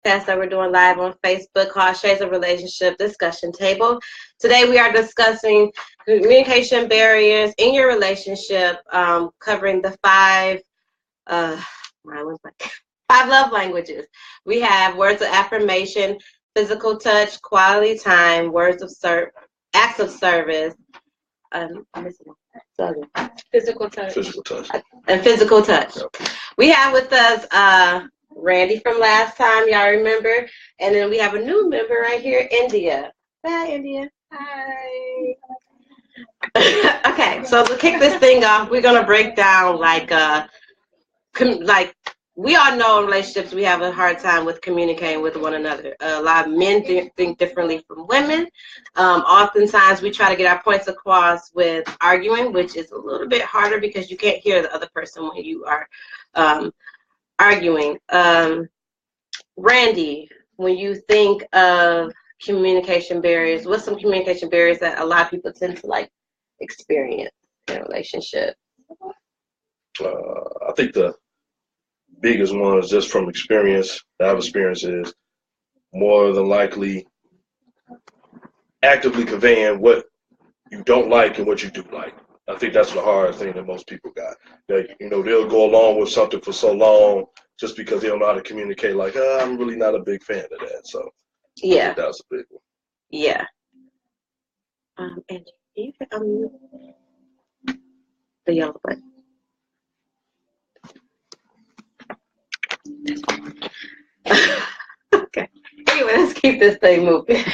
Podcast that we're doing live on Facebook called Shades of Relationship Discussion Table. Today we are discussing communication barriers in your relationship, covering the five love languages. We have words of affirmation, physical touch, quality time, acts of service, physical touch, and physical touch. We have with us Randy from last time, y'all remember, and then we have a new member right here, India. Hi, India. Hi. Okay, so to kick this thing off, we're gonna break down like we all know in relationships we have a hard time with communicating with one another. A lot of men think differently from women. Oftentimes we try to get our points across with arguing, which is a little bit harder because you can't hear the other person when you are arguing. Randy, when you think of communication barriers, what's some communication barriers that a lot of people tend to experience in a relationship? I think the biggest one is just from experience that I've experienced is more than likely actively conveying what you don't like and what you do like. I think that's the hardest thing that most people got. They'll go along with something for so long just because they don't know how to communicate. Like, I'm really not a big fan of that. So yeah, I think that's a big one. Yeah. And you can unmute the yellow button. Okay. Anyway, let's keep this thing moving.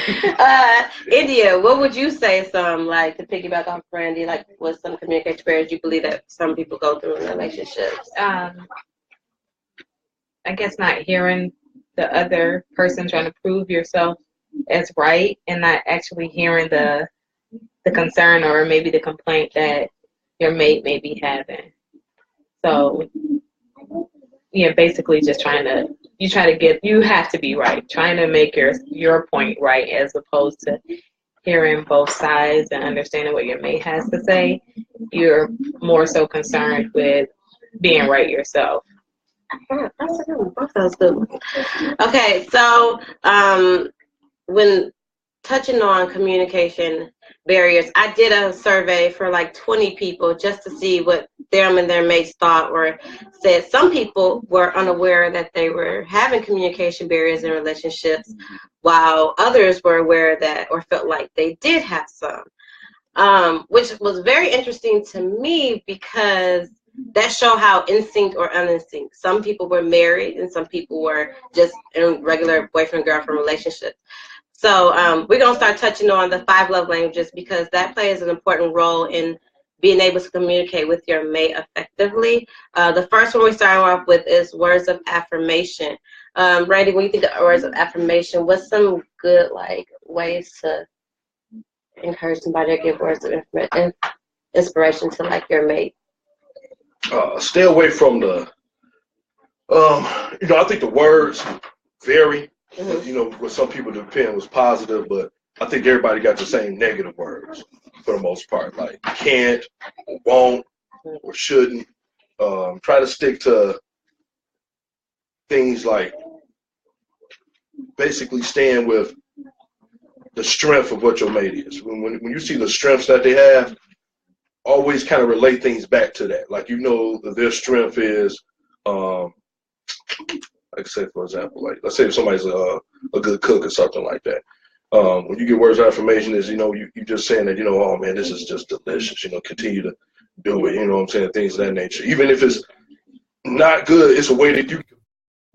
India, what would you say to piggyback off Randy, with some communication barriers you believe that some people go through in relationships? I guess not hearing the other person trying to prove yourself as right and not actually hearing the concern or maybe the complaint that your mate may be having. So yeah, basically just you have to be right, trying to make your point right as opposed to hearing both sides and understanding what your mate has to say. You're more so concerned with being right yourself. That's a good one. Both those good ones. Okay, so when touching on communication barriers, I did a survey for 20 people just to see what them and their mates thought or said. Some people were unaware that they were having communication barriers in relationships, while others were aware that or felt like they did have some, which was very interesting to me because that showed how instinct or uninstinct. Some people were married and some people were just in regular boyfriend-girlfriend relationships. So we're going to start touching on the 5 love languages because that plays an important role in being able to communicate with your mate effectively. The first one we're starting off with is words of affirmation. Randy, when you think of words of affirmation, what's some good ways to encourage somebody to give words of inspiration to your mate? Stay away from the, I think the words vary. Mm-hmm. With some people, the opinion was positive, but I think everybody got the same negative words for the most part, like can't, or won't, or shouldn't. Try to stick to things like basically staying with the strength of what your mate is. When you see the strengths that they have, always kind of relate things back to that. That their strength is, say, for example, let's say if somebody's a good cook or something like that. When you get words of affirmation is, you just saying that, oh man, this is just delicious, continue to do it, things of that nature. Even if it's not good, it's a way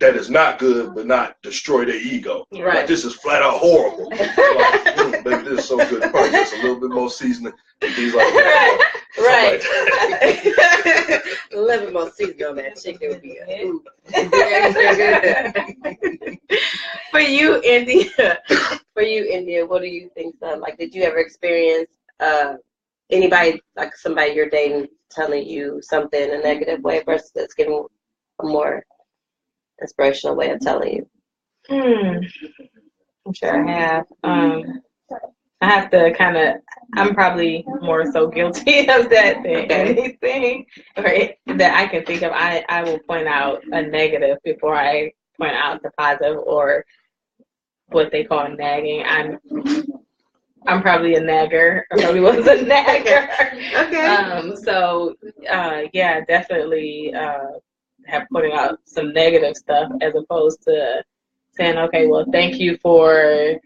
that is not good, but not destroy their ego. Right. This is flat out horrible. Baby, this is so good. Probably just a little bit more seasoning. Things like that. Right. A little bit more seasoning on that chicken would be good. For you, India, what do you think? Did you ever experience anybody, somebody you're dating, telling you something in a negative way versus giving a more inspirational way of telling you? I'm sure I have. I have to I'm probably more so guilty of that than anything that I can think of. I will point out a negative before I point out the positive or what they call nagging. I'm probably a nagger. I probably was a nagger. Okay. So yeah, definitely have putting out some negative stuff as opposed to saying, okay, well, thank you for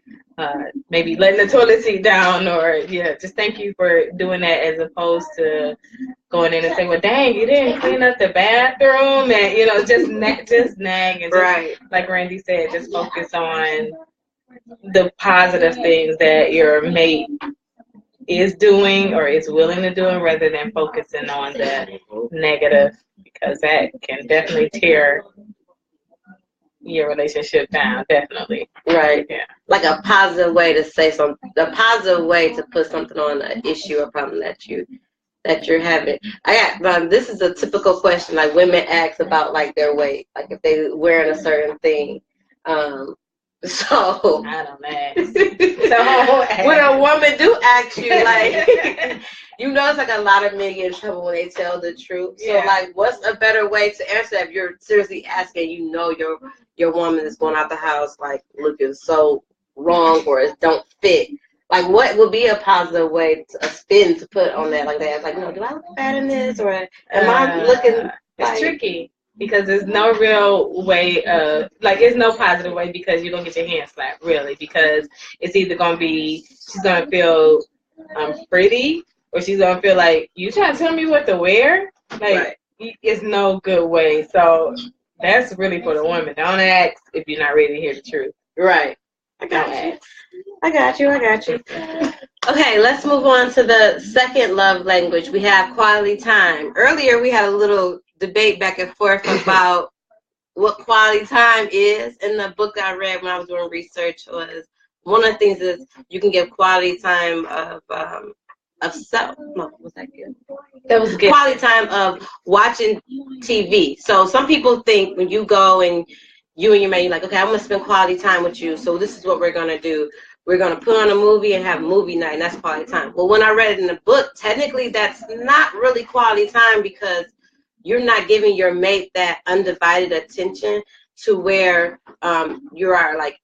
maybe letting the toilet seat down, or just thank you for doing that, as opposed to going in and saying, well, dang, you didn't clean up the bathroom, and just nag, and just, like Randy said, just focus on the positive things that your mate is doing or is willing to do, rather than focusing on the negative, because that can definitely tear your relationship down. Definitely. Right. Yeah. Like a positive way to say something, a positive way to put something on an issue or problem that you're having. This is a typical question like women ask about like their weight, like if they wearing a certain thing. So I don't know. So when a woman do ask you, like, it's like a lot of men get in trouble when they tell the truth. So like, what's a better way to answer that if you're seriously asking? Your woman is going out the house like looking so wrong or it don't fit. Like, what would be a positive way, a spin to put on that? Like that, like, do I look bad in this, or am I looking? It's tricky. Because there's no real way of, like, there's no positive way, because you're going to get your hand slapped, really. Because it's either going to be, she's going to feel pretty, or she's going to feel like, you trying to tell me what to wear? Like, it's no good way. So that's really for the woman. Don't ask if you're not ready to hear the truth. Right. I got you. Okay, let's move on to the second love language. We have quality time. Earlier, we had a little debate back and forth about what quality time is. In the book I read when I was doing research, was one of the things is you can give quality time of self. No, was that good? That was good. Quality time of watching TV. So some people think when you go and you and your mate, you're like, okay, I'm gonna spend quality time with you. So this is what we're gonna do. We're gonna put on a movie and have movie night, and that's quality time. Well, when I read it in the book, technically that's not really quality time, because you're not giving your mate that undivided attention to where you are like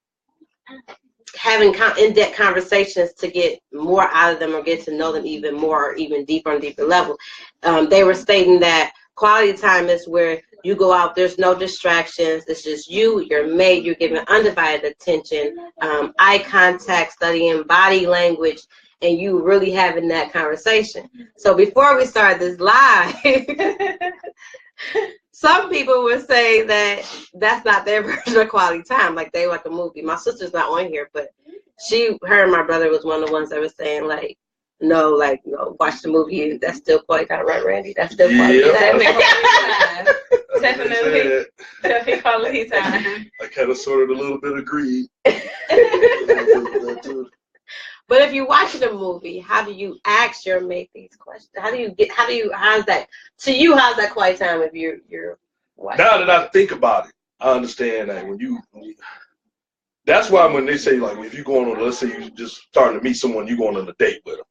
having in-depth conversations to get more out of them or get to know them even more, or even deeper on a deeper level. They were stating that quality time is where you go out, there's no distractions, it's just you, your mate, you're giving undivided attention, eye contact, studying body language, and you really having that conversation. So before we start this live, some people would say that that's not their version of quality time, like they like a movie. My sister's not on here, but her and my brother was one of the ones that was saying like, no, like, watch the movie. That's still quality time, right, Randy? That's still quality time. Definitely quality time. I kind of sort of a little bit agreed. But if you're watching a movie, how do you ask your mate these questions? How's that quality time if you're watching? Now that I think about it, I understand that that's why when they say, like, if you're going on, let's say you just starting to meet someone, you're going on a date with them.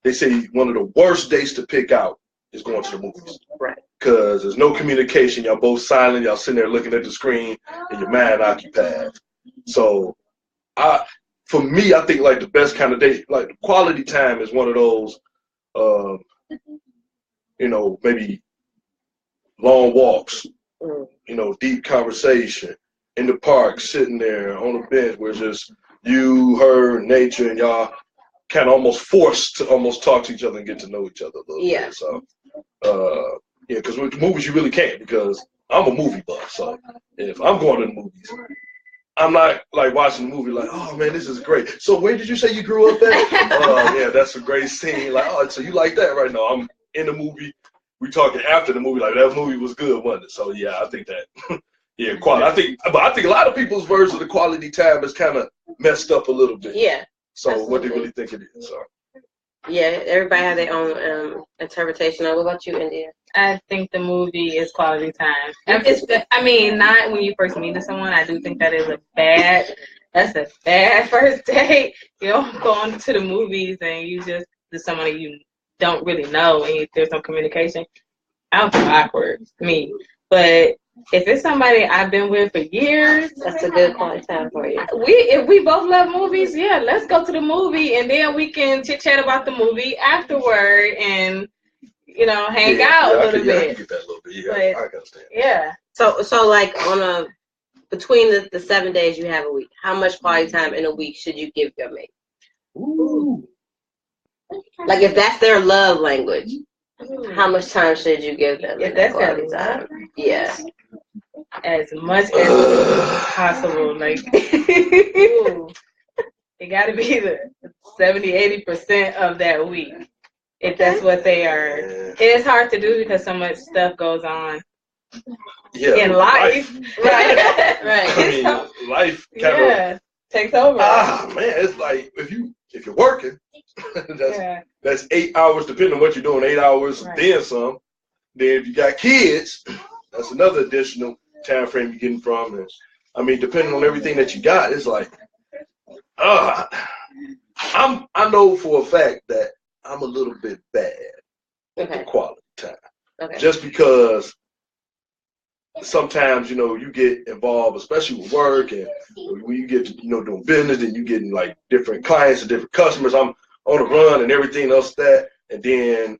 They say one of the worst dates to pick out is going to the movies. Right. Because there's no communication. Y'all both silent. Y'all sitting there looking at the screen, and your mind occupied. So, for me, I think like the best kind of date, like quality time, is one of those, maybe long walks, deep conversation in the park, sitting there on a bench where it's just you, her, nature, and y'all kind of almost forced to almost talk to each other and get to know each other a little bit. So, because with movies you really can't, because I'm a movie buff. So if I'm going to the movies, I'm not like watching the movie like, oh man, this is great. So where did you say you grew up at? Oh yeah, that's a great scene. Like, oh, so you like that right now? I'm in the movie. We talking after the movie, like that movie was good, wasn't it? So yeah, I think that. Yeah, quality. I think a lot of people's version of the quality time is kind of messed up a little bit. Yeah. So absolutely. What they really think it is. So. Yeah, everybody has their own interpretation. What about you, India? I think the movie is quality time. Not when you first meet someone. I do think that's a bad first date. You don't go on to the movies and you just to someone you don't really know and there's no communication. I would feel awkward, me. But If it's somebody I've been with for years, that's a good quality time for you. If we both love movies, yeah, let's go to the movie, and then we can chit chat about the movie afterward, and hang out a little bit. I can get that a little bit. Yeah, I can understand. Yeah. So like between the 7 days you have a week, how much quality time in a week should you give your mate? Ooh. Like if that's their love language, how much time should you give them? If that's their quality time. Yeah. As much as possible. Like, it got to be the 70-80% of that week. If that's what they are. It is hard to do because so much stuff goes on in life. Right. I mean, life kind of takes over. Man, it's like if you're working, that's 8 hours, depending on what you're doing, 8 hours, then some. Then if you got kids, that's another additional time frame you're getting from. And I mean, depending on everything that you got, it's like, I know for a fact that I'm a little bit bad at the quality time. Okay. Just because sometimes, you get involved, especially with work, and when you get to, doing business, and you getting like different clients and different customers. I'm on the run and everything else and then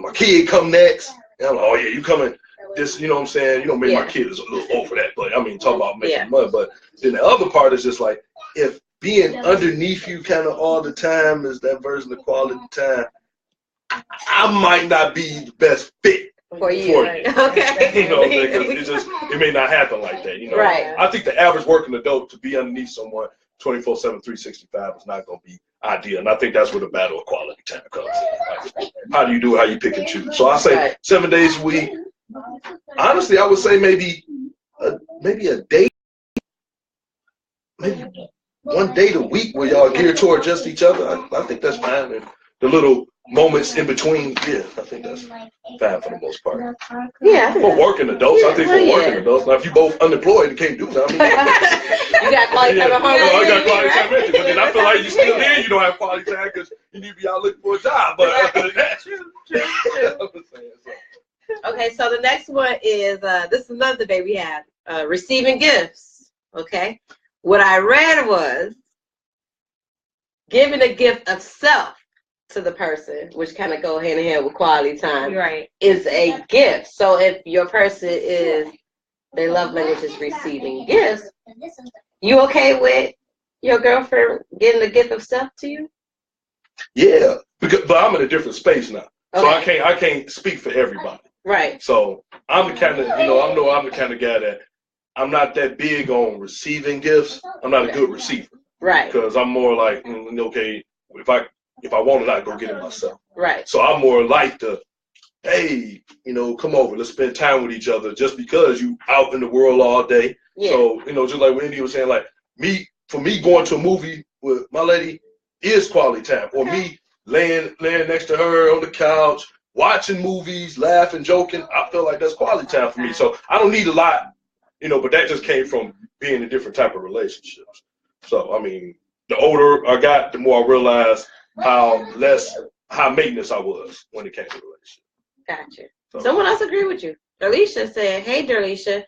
my kid come next, and I'm like, oh yeah, you coming? This, you know what I'm saying? Maybe my kid is a little old for that, but I mean, talk about making money. But then the other part is just like, if being underneath you kind of all the time is that version of quality time, I might not be the best fit for you. Okay. Because it may not happen like that. Right. I think the average working adult to be underneath someone 24/7, 365 is not going to be ideal. And I think that's where the battle of quality time comes in. Like, how do you do? How you pick and choose? So I say 7 days a week. Honestly, I would say maybe a day, maybe one day a week where y'all gear toward just each other. I think that's fine. And the little moments in between, I think that's fine for the most part. Yeah. For working adults, I think for working adults. Now, if you both unemployed and can't do nothing, you got quality time at home. I got quality time at you, but then I feel like you still there. You don't have quality time because you need to be out looking for a job. But other than that, okay, so the next one is this is another debate we have: receiving gifts. Okay, what I read was giving a gift of self to the person, which kind of go hand in hand with quality time, is a gift. So if your person their love language is receiving gifts, you okay with your girlfriend getting a gift of self to you? Yeah, but I'm in a different space now, so I can't speak for everybody. Right. So I'm the kind of I'm the kind of guy that I'm not that big on receiving gifts. I'm not a good receiver. Right. Because I'm more like okay, if I want it, I go get it myself. Right. So I'm more like hey, come over, let's spend time with each other just because you out in the world all day. Yeah. So, just like what Indy was saying, like for me going to a movie with my lady is quality time. Or me laying next to her on the couch, watching movies, laughing, joking, I feel like that's quality time for me. So I don't need a lot, but that just came from being in different type of relationships. So, I mean, the older I got, the more I realized how high maintenance I was when it came to relationship. Gotcha. So, someone else agree with you. Darlisha said, hey, Darlisha,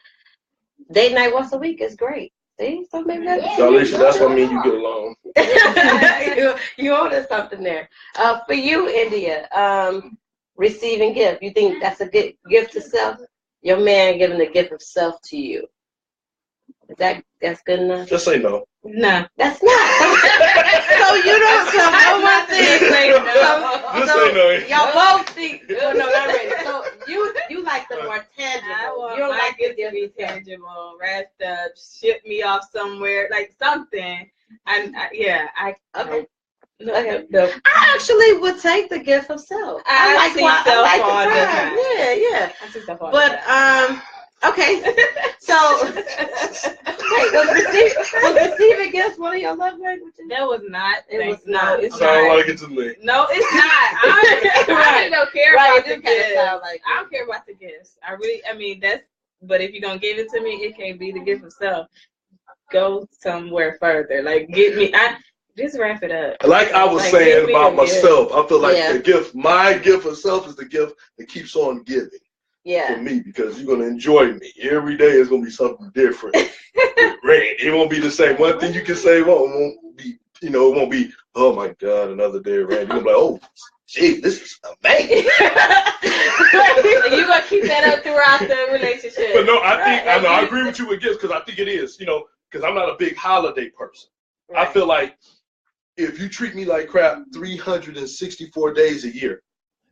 date night once a week is great. See? So maybe Darlisha, that's what I mean you get along. you owe us something there. For you, India, receiving gift, you think that's a good gift to self? Your man giving the gift of self to you. Is that's good enough? Just say no. No, that's not. So you don't know one thing. Just say no. Y'all both think. Oh, no, not really. So you like the more tangible. I want you don't like it to be tangible, wrapped up, ship me off somewhere, like something. Okay. No. I actually would take the gift of self. I see self all the time. Yeah. I see self all the time. Okay, so was receiving gifts one of your love languages? That was not. It was not. It's sound like it to me. No, it's not. I don't care about the gifts. Like I don't care about the gifts. But if you're gonna give it to me, it can't be the gift of self. Go somewhere further. Like just wrap it up. Like I was saying about myself, I feel like the gift, my gift of self is the gift that keeps on giving. Yeah. For me, because you're gonna enjoy me. Every day is gonna be something different. Right? It won't be the same. One thing you can say won't be, you know, it won't be, oh my God, another day of rain. You're gonna be like, oh, gee, this is amazing. So you're gonna keep that up throughout the relationship. But no, I agree with you with gifts, because I think it is, you know, because I'm not a big holiday person. Right. I feel like if you treat me like crap 364 days a year,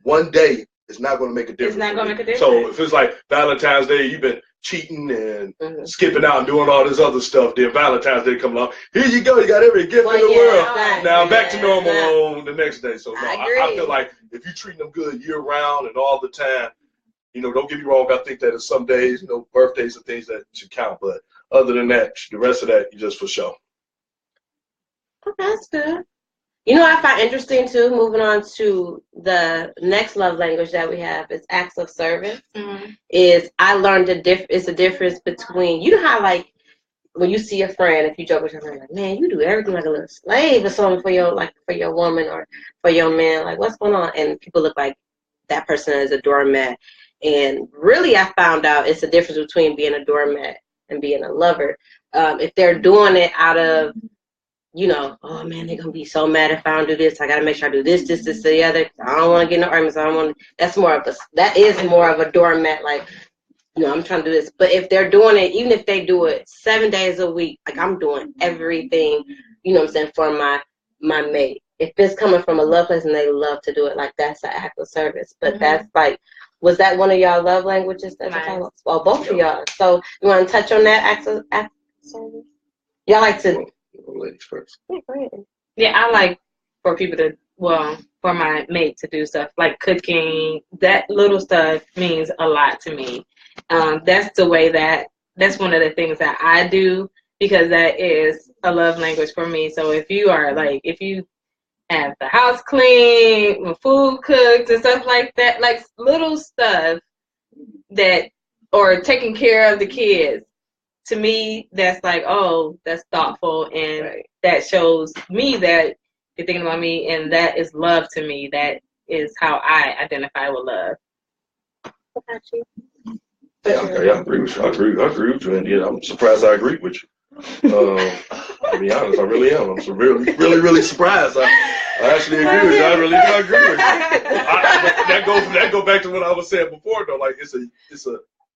one day is not going to make a difference. It's not going to make a difference. So if it's like Valentine's Day, you've been cheating and skipping out and doing all this other stuff, then Valentine's Day comes along. Here you go. You got every gift in the world. Exactly. Now back to normal on the next day. So no, I feel like if you treat them good year round and all the time, you know, don't get me wrong. I think that in some days, you know, birthdays and things that should count. But other than that, the rest of that, you just for show. Okay, that's good. You know what I find interesting too, moving on to the next love language that we have is acts of service. Is I learned it's a difference between, you know how like when you see a friend, if you joke with your friend, like, man, you do everything like a little slave or something for your woman or for your man, like what's going on? And people look like that person is a doormat. And really I found out it's the difference between being a doormat and being a lover. If they're doing it out of, you know, oh man, they're gonna be so mad if I don't do this. I gotta make sure I do this, the other. I don't want to get no arguments. I don't want. That is more of a doormat. Like, you know, I'm trying to do this. But if they're doing it, even if they do it 7 days a week, like I'm doing everything, you know what I'm saying, for my mate. If it's coming from a love place and they love to do it, like that's an act of service. But that's like, was that one of y'all love languages that you're talking about? Well, both of y'all. So you want to touch on that act of service? Y'all like to. Ladies first. Yeah, I like for people to, for my mate to do stuff like cooking. That little stuff means a lot to me. That's that's one of the things that I do, because that is a love language for me. So if you have the house clean, food cooked and stuff like that, like little stuff or taking care of the kids, to me, that's like, oh, that's thoughtful, and that shows me that you're thinking about me, and that is love to me. That is how I identify with love. What about you? Yeah, I agree with you. I agree with you, and yeah, I'm surprised I agree with you. To be honest, I really am. I'm really surprised. I actually agree with you. I really do agree with you. That goes back to what I was saying before, though. Like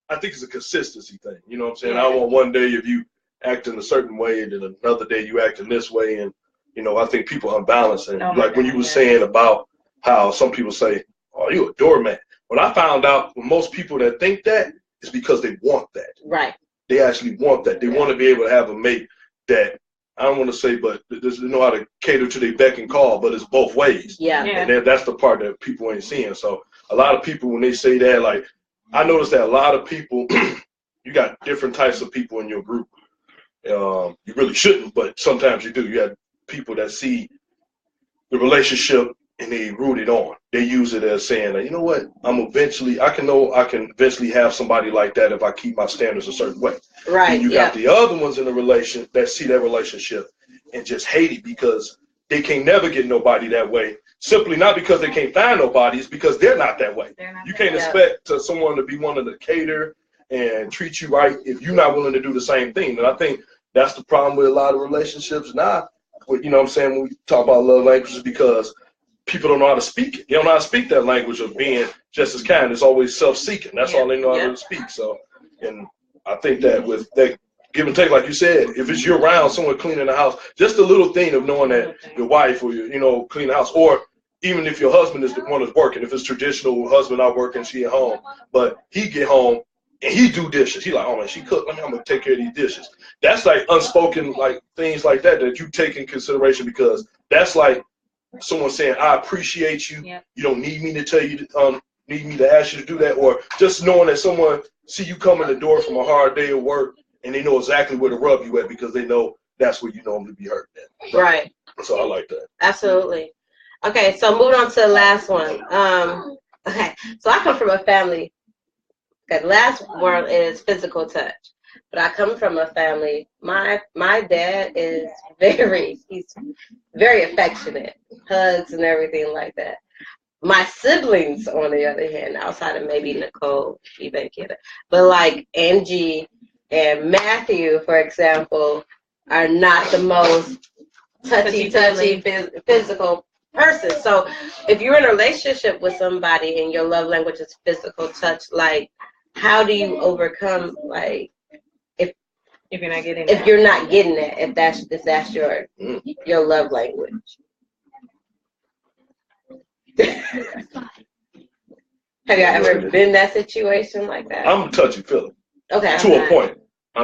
I think it's a consistency thing. You know what I'm saying? I want one day if you act in a certain way, and then another day you act in this way, and you know, I think people unbalance. And like when you were saying about how some people say, "Oh, you a doormat." When I found out, most people that think that is because they want that. Right. They actually want that. They want to be able to have a mate that, I don't want to say, but they know how to cater to their beck and call, but it's both ways. Yeah. And that's the part that people ain't seeing. So a lot of people, when they say that, like, I noticed that a lot of people, you got different types of people in your group. You really shouldn't, but sometimes you do. You have people that see the relationship and they root it on. They use it as saying, you know what, I can eventually have somebody like that if I keep my standards a certain way. Right. And you got the other ones in the relation that see that relationship and just hate it because they can't never get nobody that way. Simply not because they can't find nobody, it's because they're not that way. You can't expect someone to be wanting to cater and treat you right if you're not willing to do the same thing. And I think that's the problem with a lot of relationships now. You know what I'm saying, when we talk about love languages, because people don't know how to speak it. They don't know how to speak that language of being just as kind. It's always self-seeking. That's all they know how to speak. So, and I think that with that give and take, like you said, if it's year round, someone cleaning the house, just a little thing of knowing that your wife or your, clean the house, or even if your husband is the one that's working, if it's traditional, husband out working, she at home, but he get home and he do dishes. He like, oh man, she cooked. I'm gonna take care of these dishes. That's like unspoken, like things like that you take in consideration, because that's like someone saying, I appreciate you. Yep. You don't need me to tell you, need me to ask you to do that. Or just knowing that someone see you come in the door from a hard day of work and they know exactly where to rub you at because they know that's where you normally be hurt at. Right. So I like that. Absolutely. Okay, so moving on to the last one. Okay, so I come from a family. Okay, the last word is physical touch. But I come from a family, my dad is he's very affectionate, hugs and everything like that. My siblings, on the other hand, outside of maybe Nicole, even Kidda, but like Angie and Matthew, for example, are not the most touchy physical person. So if you're in a relationship with somebody and your love language is physical touch, like how do you overcome like if you're not getting that, if that's your love language? Have y'all ever been in that situation like that? I'm touchy feely. Okay. To a point.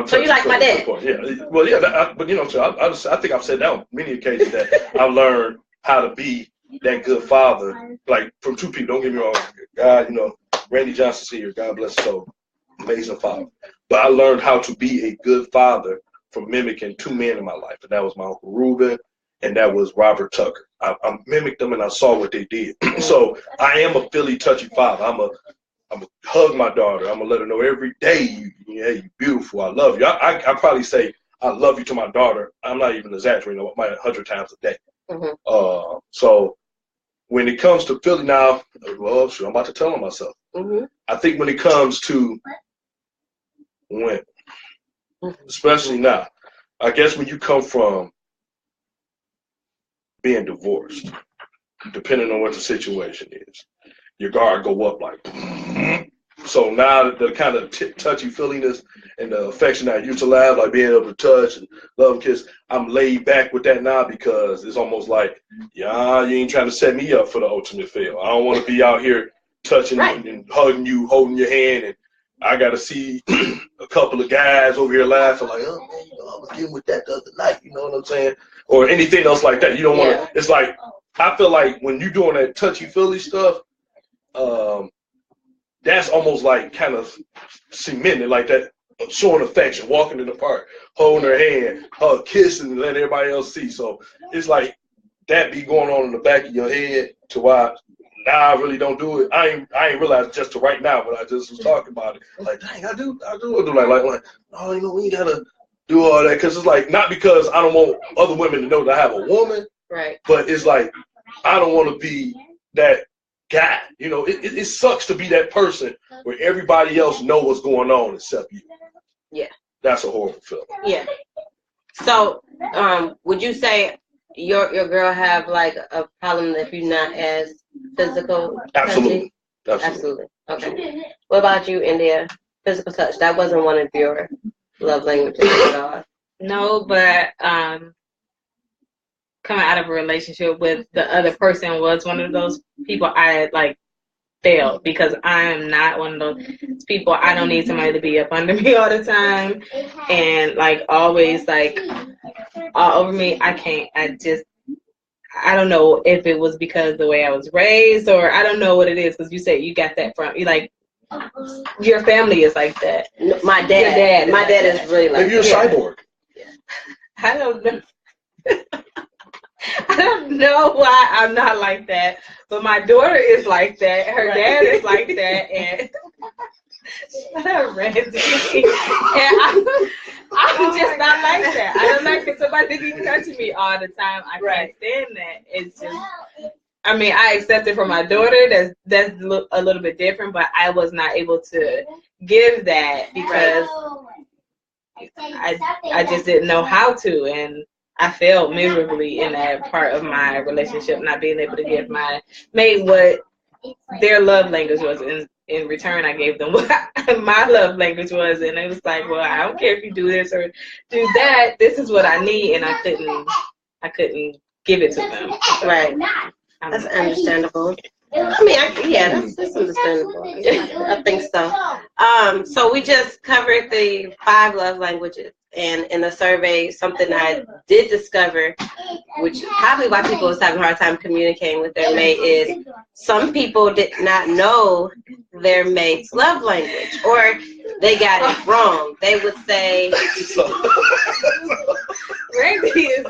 So you like my dad? Yeah. Well, yeah. But you know, so I think I've said that on many occasions that I've learned how to be that good father, like from two people. Don't get me wrong. God, you know, Randy Johnson's here. God bless his soul. Amazing father. But I learned how to be a good father from mimicking two men in my life, and that was my Uncle Reuben and that was Robert Tucker. I mimicked them and I saw what they did. So I am a Philly touchy father. I'm a hug my daughter. I'm gonna let her know every day, you're beautiful. I love you. I probably say I love you to my daughter. I'm not even exaggerating. I might 100 times a day. Mm-hmm. So when it comes to Philly now, well, sure, I'm about to tell on myself. Mm-hmm. I think when it comes to especially now, I guess when you come from being divorced, depending on what the situation is, your guard go up like. So now the kind of touchy-feeliness and the affection I used to have, like being able to touch and love and kiss, I'm laid back with that now because it's almost like, you ain't trying to set me up for the ultimate fail. I don't want to be out here touching and hugging you, holding your hand, and I got to see a couple of guys over here laughing like, oh, man, I was getting with that the other night, you know what I'm saying? Or anything else like that. You don't want to, it's like, I feel like when you're doing that touchy-feely stuff, that's almost like kind of cemented, like that, showing affection, walking in the park, holding her hand, kissing, and letting everybody else see. So it's like that be going on in the back of your head to why now I really don't do it. I ain't realized just to right now, but I just was talking about it. Like, dang, I do like, oh, we ain't gotta do all that, because it's like, not because I don't want other women to know that I have a woman, right? But it's like I don't want to be that guy. It sucks to be that person where everybody else know what's going on except you. Yeah, that's a horrible feeling. Yeah. So, would you say your girl have like a problem if you're not as physical? Absolutely. Okay. Absolutely. What about you, India? Physical touch. That wasn't one of your love languages at all. No, but coming out of a relationship with the other person was one of those people I like failed, because I am not one of those people. I don't need somebody to be up under me all the time and like always like all over me. I can't. I don't know if it was because the way I was raised, or I don't know what it is, because you said you got that from you, like your family is like that. My dad is really like that. Maybe you're a cyborg. Yeah. I don't know. I don't know why I'm not like that, but my daughter is like that. Her dad is like that, and Randy. And I'm just not like that. I don't like it. Somebody to be touching me all the time. I can't stand that. It's just, I mean, I accept it from my daughter. That's a little bit different, but I was not able to give that because I just didn't know how to, and I failed miserably in that part of my relationship, not being able to give my mate what their love language was. In return, I gave them what my love language was, and it was like, well, I don't care if you do this or do that. This is what I need, and I couldn't give it to them. Right. That's understandable. I mean, that's understandable. I think so. So we just covered the 5 love languages. And in the survey, something I did discover, which probably why people was having a hard time communicating with their mate, is some people did not know their mate's love language, or they got it wrong. They would say, Randy is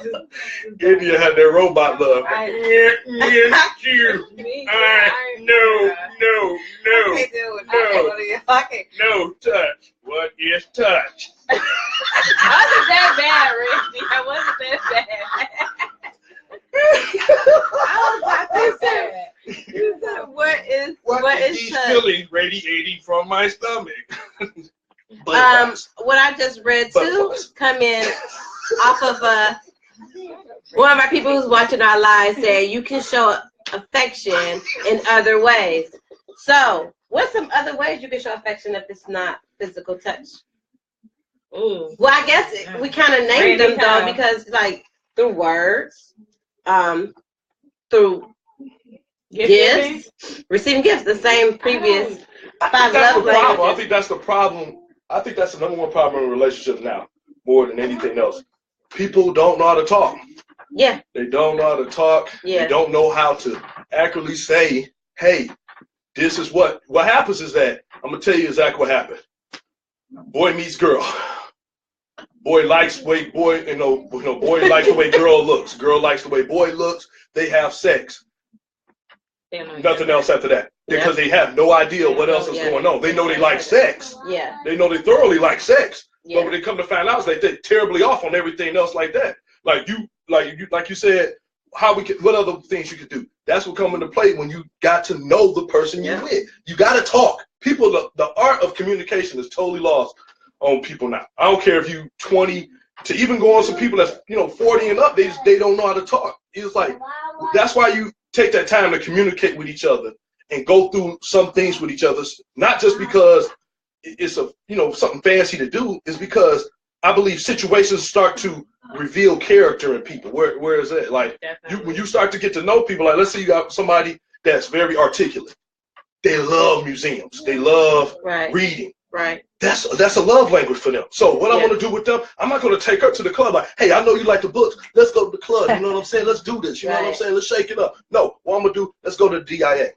India had their robot love. No touch. What is touch? I wasn't that bad, Randy. I wasn't that bad. I was not that bad. these feelings radiating from my stomach. What I just read too come in off of one of our people who's watching our live said you can show affection in other ways. So, what's some other ways you can show affection if it's not physical touch? Ooh. Well, I guess we kind of named them though because like through words, through gifts, receiving gifts, the same previous 5 love languages. I think that's the problem. I think that's the number one problem in relationships now, more than anything else. People don't know how to talk. Yeah. They don't know how to talk. Yeah. They don't know how to accurately say, hey, this is what happens is that, I'm going to tell you exactly what happened. Boy meets girl. Boy likes the way boy likes the way girl looks. Girl likes the way boy looks. They have sex. Nothing else after that. Because they have no idea what else is going on. They know they like sex. Yeah. They know they thoroughly like sex. Yeah. But when they come to find out, it's like they're terribly off on everything else like that. Like you said, what other things you could do? That's what come into play when you got to know the person you're with. You got to talk. People, the art of communication is totally lost on people now. I don't care if you 20 to even go on some people that's 40 and up. They don't know how to talk. It's like that's why you take that time to communicate with each other and go through some things with each other. Not just because it's something fancy to do. It's because I believe situations start to reveal character in people. Where is it? Like when you start to get to know people, like let's say you got somebody that's very articulate. They love museums. They love reading. Right. That's a love language for them. So what I'm going to do with them, I'm not going to take her to the club like, hey, I know you like the books. Let's go to the club. You know what I'm saying? Let's do this. You know what I'm saying? Let's shake it up. No, what I'm going to do, let's go to the DIA.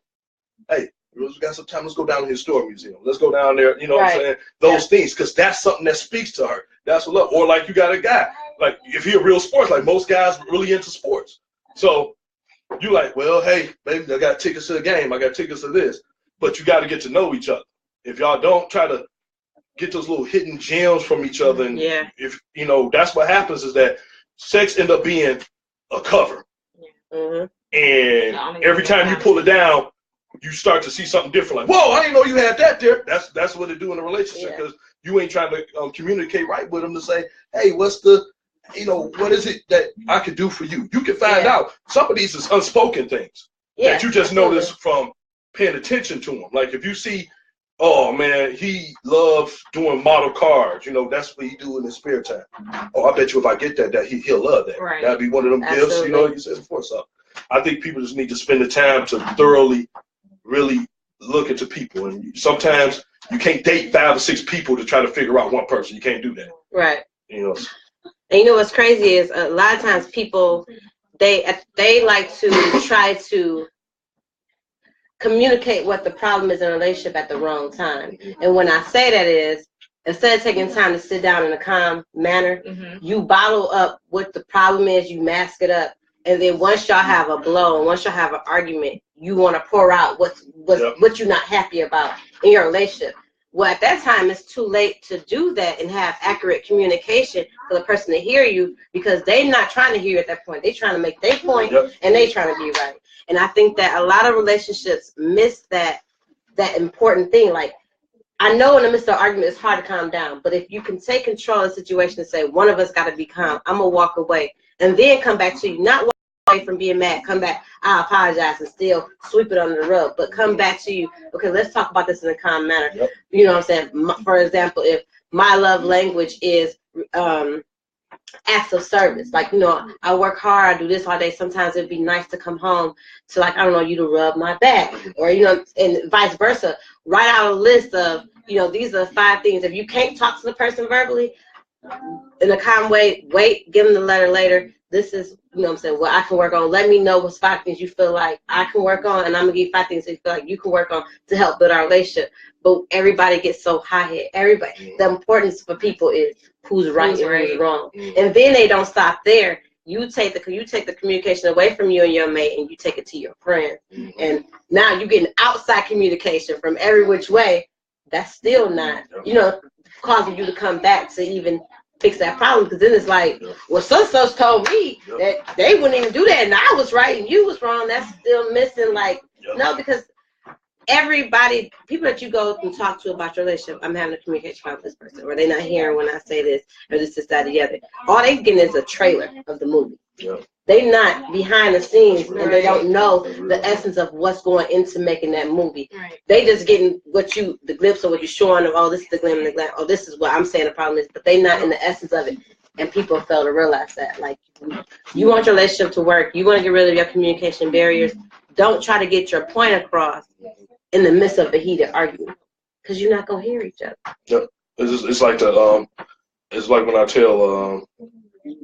Hey, we got some time. Let's go down to the historic museum. Let's go down there. You know what I'm saying? Those things, because that's something that speaks to her. That's what love. Or like you got a guy, like if you're real sports, like most guys really into sports. So you like, well, hey, baby, I got tickets to the game. I got tickets to this. But you got to get to know each other. If y'all don't try to get those little hidden gems from each other, and if that's what happens is that sex end up being a cover. And every time you pull it down, you start to see something different. Like, whoa, I didn't know you had that there. That's what they do in a relationship because you ain't trying to communicate right with them to say, hey, what's the, what is it that I could do for you? You can find out. Some of these is unspoken things that you just notice from paying attention to them. Like if you see, oh man, he loves doing model cars. That's what he do in his spare time. Oh, I bet you if I get that he'll love that. Right. That'd be one of them gifts. You said before. So I think people just need to spend the time to thoroughly, really look into people. And sometimes you can't date 5 or 6 people to try to figure out one person. You can't do that. Right. And what's crazy is a lot of times people they like to try to communicate what the problem is in a relationship at the wrong time. And when I say that is, instead of taking time to sit down in a calm manner, you bottle up what the problem is, you mask it up, and then once y'all have a blow, and once y'all have an argument, you want to pour out what you're not happy about in your relationship. Well, at that time, it's too late to do that and have accurate communication for the person to hear you because they're not trying to hear you at that point. They're trying to make their point, and they're trying to be right. And I think that a lot of relationships miss that important thing. Like, I know in the midst of an argument, it's hard to calm down. But if you can take control of the situation and say, one of us got to be calm, I'm going to walk away. And then come back to you. Not walk away from being mad. Come back, I apologize, and still sweep it under the rug. But come back to you, okay, let's talk about this in a calm manner. You know what I'm saying? For example, if my love language is acts of service. Like, I work hard, I do this all day. Sometimes it'd be nice to come home to, like, I don't know, you to rub my back. Or, and vice versa. Write out a list of, these are the 5 things. If you can't talk to the person verbally, in a calm way, wait, give them the letter later. This is, what I can work on. Let me know what's 5 things you feel like I can work on, and I'm going to give you 5 things that you feel like you can work on to help build our relationship. But everybody gets so high-head. The importance for people is who's right and who's wrong. And then they don't stop there. You take the communication away from you and your mate, and you take it to your friend. And now you're getting outside communication from every which way. That's still not, causing you to come back to even fix that problem, because then it's like, well, such told me that they wouldn't even do that, and I was right and you was wrong. That's still missing, like, no, because everybody, people that you go and talk to about your relationship, I'm having a communication problem with this person, or they're not hearing when I say this, or this, that, the other. All they getting is a trailer of the movie. Yeah. They're not behind the scenes, and they don't know the essence of what's going into making that movie. Right. They just getting the glimpse of what you're showing them. Oh, this is the glim and the glam. Oh, this is what I'm saying the problem is, but they not in the essence of it. And people fail to realize that. Like, you want your relationship to work. You want to get rid of your communication barriers. Don't try to get your point across in the midst of a heated argument, because you're not gonna hear each other. Yeah. It's like it's like when I tell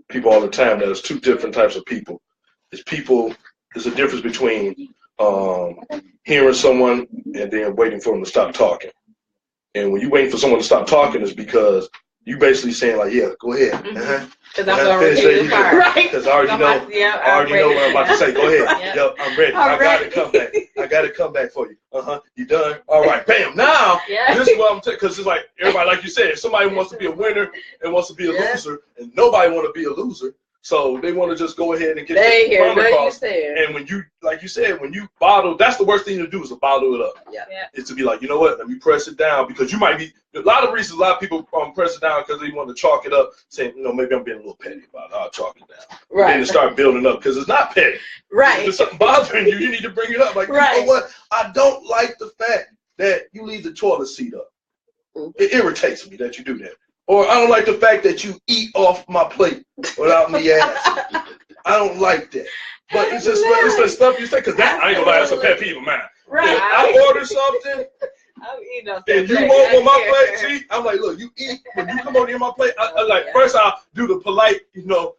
people all the time that there's two different types of people. There's a difference between hearing someone and then waiting for them to stop talking. And when you're waiting for someone to stop talking, is because you basically saying like, yeah, go ahead. Because I'm going to repeat the part. Right. Because I already know what I'm about to say. Go ahead. Yep, I'm ready. I got to come back. I got to come back for you. You done? All right. Bam. Now, this is what I'm saying. Because it's like, everybody, like you said, if somebody wants to be a winner and wants to be a loser, and nobody want to be a loser, so they want to just go ahead and get the point across. And when you, like you said, when you bottle, that's the worst thing to do is to bottle it up. Yeah. It's to be like, you know what, let me press it down, because you might be, a lot of reasons, a lot of people press it down because they want to chalk it up, saying, you know, maybe I'm being a little petty about it, I'll chalk it down. Right. Then start building up, because it's not petty. Right. If there's something bothering you, you need to bring it up. Like, you know what, I don't like the fact that you leave the toilet seat up. It irritates me that you do that. Or I don't like the fact that you eat off my plate without me asking. I don't like that. But it's just it's the stuff you say, because that, I ain't gonna lie, that's a pet peeve of mine. Right. If I order something, and you want on my plate, see, I'm like, look, you eat, when you come over here on my plate, I like, first I'll do the polite, the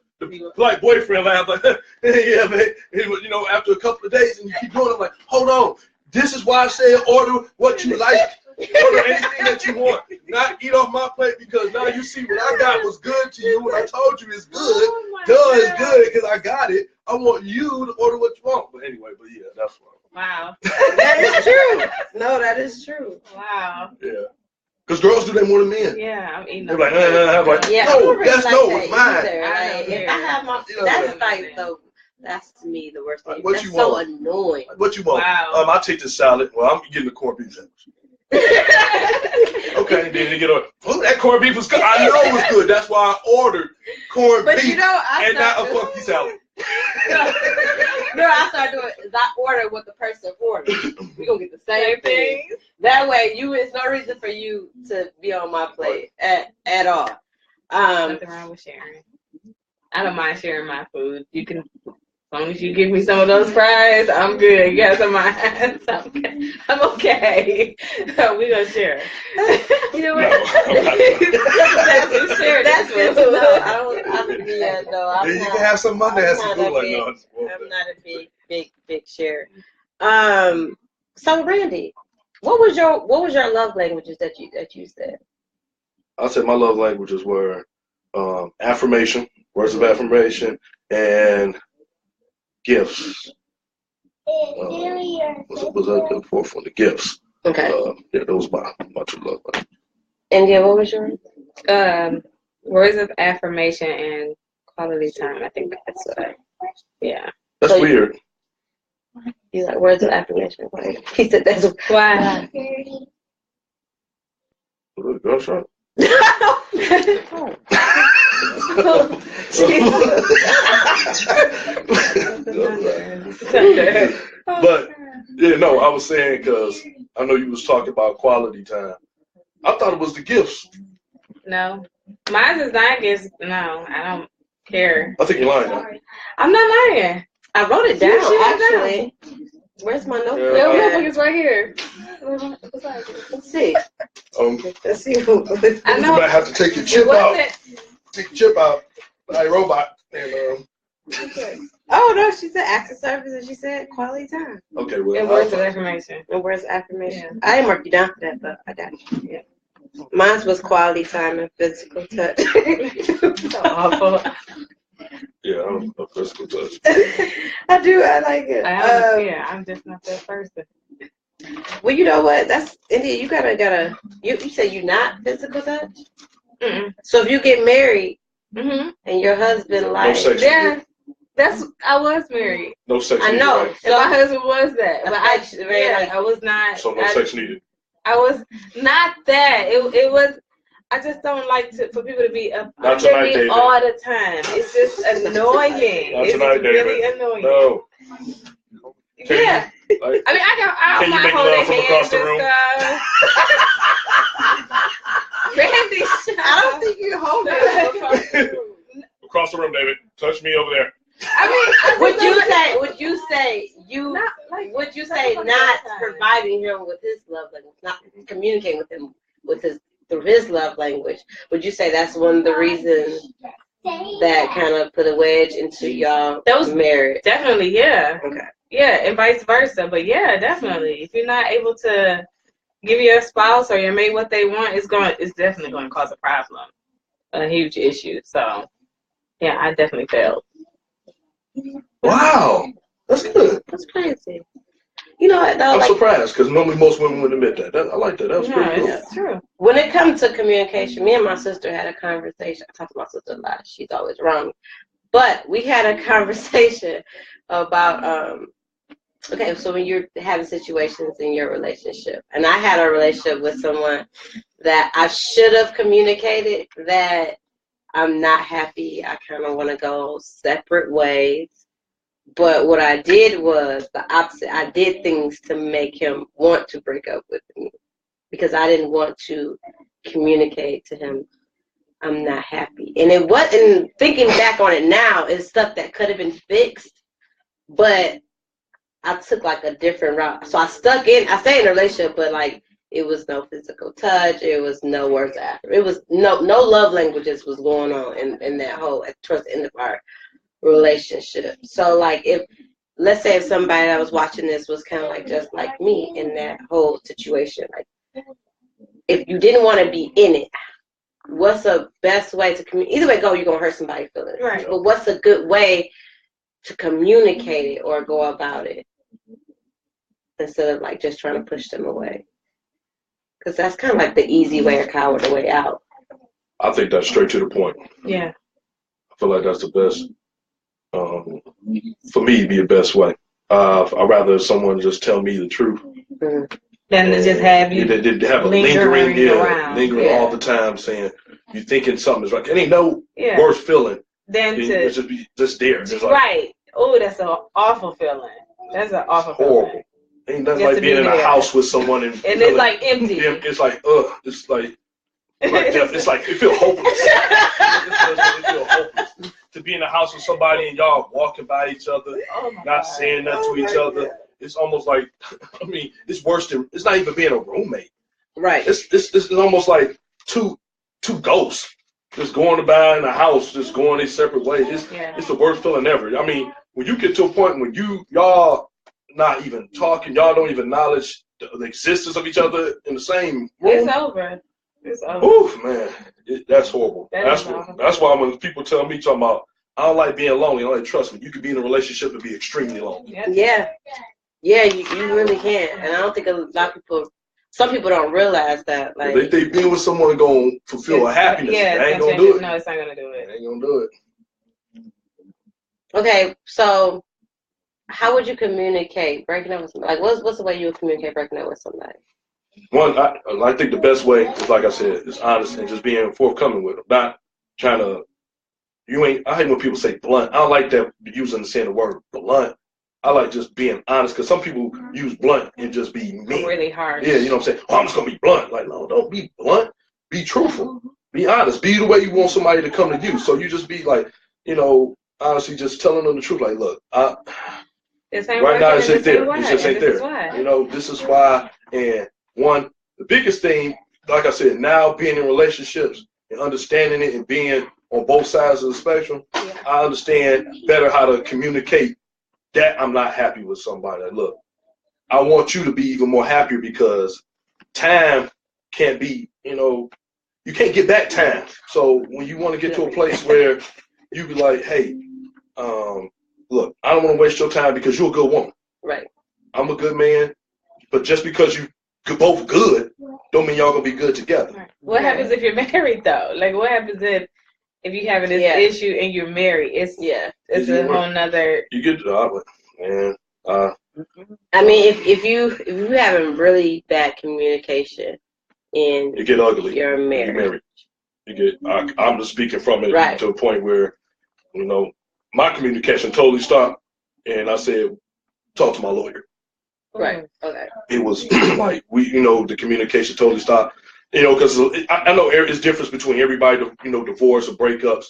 polite boyfriend laugh, like, yeah, man. And, after a couple of days, and you keep doing it, I'm like, hold on. This is why I said order what you like. Order anything that you want. Not eat off my plate, because now you see what I got was good to you. When I told you it's good, it's good because I got it. I want you to order what you want. But anyway, yeah, that's wrong. Wow. That is true. No, that is true. Wow. Yeah. Because girls do that more than men. Yeah, I'm eating. They're like, no, that's it's mine. If I have my, that's like that's to me the worst thing. What that's you so want? Annoying. What you want? Wow. I take the salad. Well, I'm getting the corned beef sandwich. Okay, then they get on. Oh, that corned beef was good. I know it was good. That's why I ordered corned beef and not a funky salad. I start doing is I order what the person ordered. We're gonna get the same thing. That way, it's no reason for you to be on my plate at all. Nothing wrong with sharing. I don't mind sharing my food. You can, as long as you give me some of those fries, I'm good. You got some of my hands, I'm okay. We're gonna share. You know what? Share. That's good to know. You can have some Monday. I'm not a big sharer. So Randy, what was your love languages that you said? I said my love languages were affirmation, words of affirmation, and gifts. Was the fourth one? The gifts. Okay. Yeah, those my two love languages. And yeah, what was yours? Words of affirmation and quality time. I think that's what. Yeah. That's weird. You like words of affirmation? Right? He said that's why. Was it a gunshot? But yeah, no, I was saying, because I know you was talking about quality time. I thought it was the gifts. No, mine is not gifts. No, I don't care. I think you're lying. Huh? I'm not lying. I wrote it down actually. Where's my notebook? Your notebook is right here. Let's see. Let's see. I know. You might have to take your chip out. Take your chip out. Like robot. And okay. Oh no, she said acts of service and she said quality time. Okay, well. And words of affirmation. And words of affirmation. I didn't mark you down for that, but I got you. Yeah. Mine was quality time and physical touch. So awful. Yeah, I don't know physical touch. I like it. I'm just not that person. Well, you know what? That's India. You gotta. You say you're not physical touch. Mm-mm. So if you get married and your husband like, I was married. No sex I needed, know. right? And my husband was that. But Like, I was not. So no sex needed. I was not that. It was. I just don't like for people to be up Not under tonight, me David. all the time. It's just annoying. Not It's tonight, really David. annoying. No. Yeah. Like, I mean, I can you might make hold love their from hands across the and room? stuff. Randy, I don't think you hold it. Across the room, David. Touch me over there. I mean, Would you say not providing him with his love language, not communicating with him through his love language? Would you say that's one of the reasons that kind of put a wedge into y'all marriage? Definitely, yeah. Okay. Yeah, and vice versa. But yeah, definitely. If you're not able to give your spouse or your mate what they want, it's definitely going to cause a problem, a huge issue. So yeah, I definitely failed. Wow. That's good. That's crazy. You know what, though? I'm surprised because normally most women wouldn't admit that. I like that. That was pretty cool. It's true. When it comes to communication, me and my sister had a conversation. I talk to my sister a lot. She's always wrong. But we had a conversation about, okay, so when you're having situations in your relationship, and I had a relationship with someone that I should have communicated that I'm not happy. I kind of want to go separate ways. But what I did was the opposite. I did things to make him want to break up with me because I didn't want to communicate to him I'm not happy. And it wasn't, thinking back on it now, it's stuff that could have been fixed, but I took like a different route. So I stayed in a relationship, but like it was no physical touch. It was no words after. It was no love languages was going on in that whole, towards the end of our relationship. So like let's say if somebody that was watching this was kind of like just like me in that whole situation, like if you didn't want to be in it, what's the best way to communicate? Either way go, you're gonna hurt somebody's feelings. Right. But what's a good way to communicate it or go about it instead of like just trying to push them away? Because that's kind of like the easy way or coward way out. I think that's straight to the point. Yeah. I feel like that's the best. For me, be the best way. I'd rather someone just tell me the truth Mm-hmm. Than to just have you have a lingering all the time saying you thinking something is right. It ain't no worse feeling than to just be just there. It's like, right. Oh, that's an awful feeling. That's an awful horrible. feeling. Ain't nothing like being in a house with someone and it's like empty. It's like it's like it's like it feels hopeless. It feels hopeless to be in a house with somebody and y'all walking by each other, not saying nothing to each other. It's almost like, I mean, it's worse than, it's not even being a roommate. Right. It's almost like two ghosts just going about in the house, just going their separate ways. It's the worst feeling ever. I mean, when you get to a point when y'all not even talking, y'all don't even acknowledge the existence of each other in the same room. It's over. It's over. Oof, man, that's horrible. That's why when people tell me, talking about, I don't like being lonely, I don't like, trust me, you could be in a relationship and be extremely lonely. Yeah, you really can. And I don't think a lot of people, some people don't realize that. Like, if they being with someone going to fulfill a happiness, they ain't going to do it. No, it's not going to do it. They ain't going to do it. Okay, so how would you communicate breaking up with somebody? Like, what's the way you would communicate breaking up with somebody? One, I think the best way is, like I said, is honest and just being forthcoming with them. Not trying to, I hate when people say blunt. I don't like that using saying the word blunt. I like just being honest, because some people use blunt and just be mean. Really harsh. Yeah, you know what I'm saying? Oh, I'm just going to be blunt. Like, no, don't be blunt. Be truthful. Be honest. Be the way you want somebody to come to you. So you just be like, honestly just telling them the truth. Like, look, right now it's ain't there. It just ain't there. This is why. And one, the biggest thing, like I said, now being in relationships and understanding it and being on both sides of the spectrum, I understand better how to communicate that I'm not happy with somebody. Like, look, I want you to be even more happier, because time can't be, you can't get back time. So when you want to get to a place where you be like, hey, look, I don't want to waste your time because you're a good woman. Right. I'm a good man, but just because you both good, don't mean y'all gonna be good together. Right. What happens if you're married though? Like, what happens if if you having this issue and you're married, it's a whole nother. You get man. I mean, if you having really bad communication in it get ugly. Your marriage. You get. I'm just speaking from it to a point where, you know, my communication totally stopped, and I said, talk to my lawyer. Right. Okay. It was like the communication totally stopped. You know, because I know there's difference between everybody, divorce or breakups,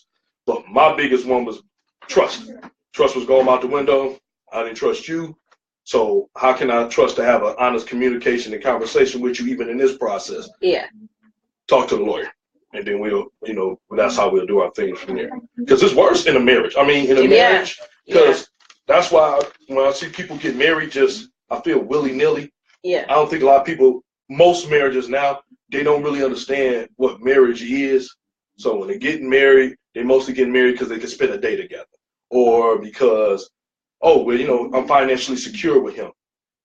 but my biggest one was trust. Trust was going out the window. I didn't trust you. So how can I trust to have an honest communication and conversation with you even in this process? Yeah. Talk to the lawyer. And then we'll, that's how we'll do our things from there. Because it's worse in a marriage. I mean, in a marriage, because that's why when I see people get married, I feel willy-nilly. Yeah. I don't think a lot of people, most marriages now, they don't really understand what marriage is. So when they're getting married, they mostly get married because they can spend a day together. Or because, I'm financially secure with him.